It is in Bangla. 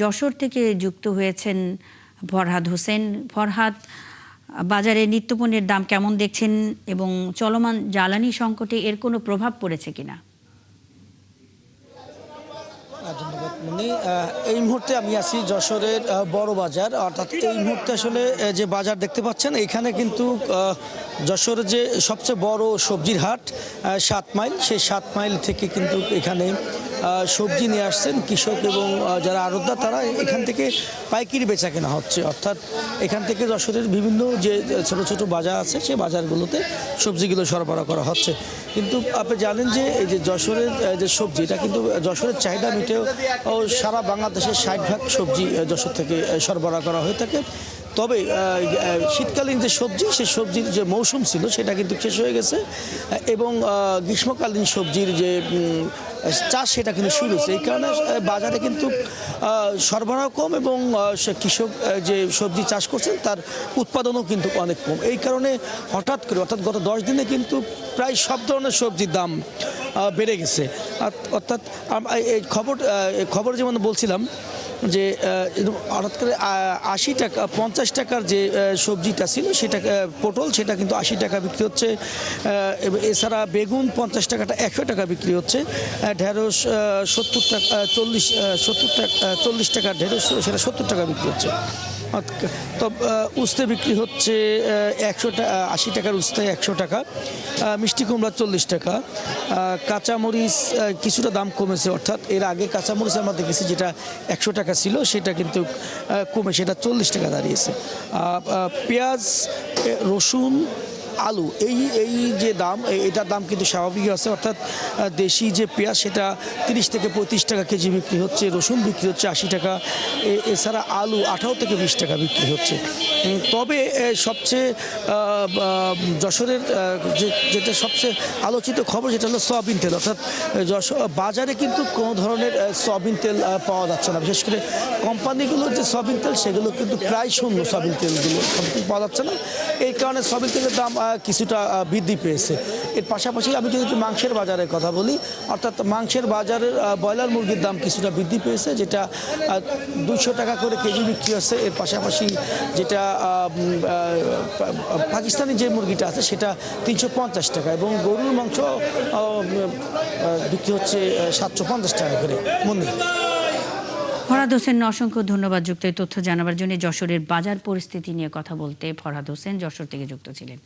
যশোর থেকে যুক্ত হয়েছেন ফরহাদ হোসেন। ফরহাদ, বাজারে নিত্যপণ্যের দাম কেমন দেখছেন এবং চলমান জ্বালানি সংকটে এর কোনো প্রভাব পড়েছে কিনা? ধন্যবাদ মনি। এই মুহূর্তে আমি আছি যশোরের বড় বাজার, অর্থাৎ এই মুহূর্তে আসলে যে বাজার দেখতে পাচ্ছেন এখানে কিন্তু যশোরের যে সবচেয়ে বড় সবজির হাট ৭ মাইল, সেই ৭ মাইল থেকে কিন্তু এখানে সবজি নিয়ে আসছেন কৃষক এবং যারা আড়তদার, তারা এখান থেকে পাইকারি বেচা কেনা হচ্ছে। অর্থাৎ এখান থেকে যশোরের বিভিন্ন যে ছোট ছোট বাজার আছে সেই বাজারগুলোতে সবজিগুলো সরবরাহ করা হচ্ছে। কিন্তু আপনি জানেন যে এই যে যশোরের যে সবজি, এটা কিন্তু যশোরের চাহিদা মিটেও সারা বাংলাদেশের ৬০% সবজি যশোর থেকে সরবরাহ করা হয়ে থাকে। তবে শীতকালীন যে সবজি, সেই সবজির যে মৌসুম ছিল সেটা কিন্তু শেষ হয়ে গেছে এবং গ্রীষ্মকালীন সবজির যে চাষ সেটা কিন্তু শুরু হয়েছে। এই কারণে বাজারে কিন্তু সরবরাহ কম এবং কৃষক যে সবজি চাষ করছেন তার উৎপাদনও কিন্তু অনেক কম। এই কারণে হঠাৎ করে, অর্থাৎ গত 10 দিনে কিন্তু প্রায় সব ধরনের সবজির দাম বেড়ে গেছে। অর্থাৎ এই খবর যেমন বলছিলাম যে হঠাৎ করে ৮০ টাকা ৫০ টাকার যে সবজিটা ছিল সেটা পটল, সেটা কিন্তু ৮০ টাকা বিক্রি হচ্ছে। এছাড়া বেগুন ৫০ টাকাটা ১০০ টাকা বিক্রি হচ্ছে। ঢেঁড়স ৭০ টাকা ৪০ টাকার ঢেঁড়স, সেটা ৭০ টাকা বিক্রি হচ্ছে। তো উস্তে বিক্রি হচ্ছে ৮০ টাকার উস্তে ১০০ টাকা, মিষ্টি কুমড়া ৪০ টাকা। কাঁচামরিচ কিছুটা দাম কমেছে, অর্থাৎ এর আগে কাঁচামরিচ আমরা দেখেছি যেটা ১০০ টাকা ছিল সেটা কিন্তু কমে সেটা ৪০ টাকা দাঁড়িয়েছে। পেঁয়াজ, রসুন, আলু এই যে দাম, এটার দাম কিন্তু স্বাভাবিক আছে। অর্থাৎ দেশি যে পেঁয়াজ সেটা ৩০ থেকে ৩৫ টাকা কেজি বিক্রি হচ্ছে, রসুন বিক্রি হচ্ছে ৮০ টাকা, এছাড়া আলু ১৮ থেকে ২০ টাকা বিক্রি হচ্ছে। তবে সবচেয়ে যশোরের যেটা সবচেয়ে আলোচিত খবর সেটা হলো সয়াবিন তেল। অর্থাৎ বাজারে কিন্তু কোনো ধরনের সয়াবিন তেল পাওয়া যাচ্ছে না। বিশেষ করে কোম্পানিগুলোর যে সয়াবিন তেল সেগুলো কিন্তু প্রায় শূন্য, সয়াবিন তেলগুলো পাওয়া যাচ্ছে না। এই কারণে সয়াবিন তেলের দাম কিছুটা বৃদ্ধি পেয়েছে। এর পাশাপাশি আমি যদি একটু মাংসের বাজারের কথা বলি, অর্থাৎ মাংসের বাজারের ব্রয়লার মুরগির দাম কিছুটা বৃদ্ধি পেয়েছে, যেটা ২০০ টাকা করে কেজি বিক্রি হচ্ছে। এর পাশাপাশি যেটা পাকিস্তানি যে মুরগিটা আছে সেটা ৩৫০ টাকা এবং গরুর মাংস বিক্রি হচ্ছে ৭৫০ টাকা করে। মন্দির ফরহাদ হোসেন, অসংখ্য ধন্যবাদ যুক্ত এই তথ্য জানাবার জন্য। যশোরের বাজার পরিস্থিতি নিয়ে কথা বলতে ফরহাদ হোসেন যশোর থেকে যুক্ত ছিলেন।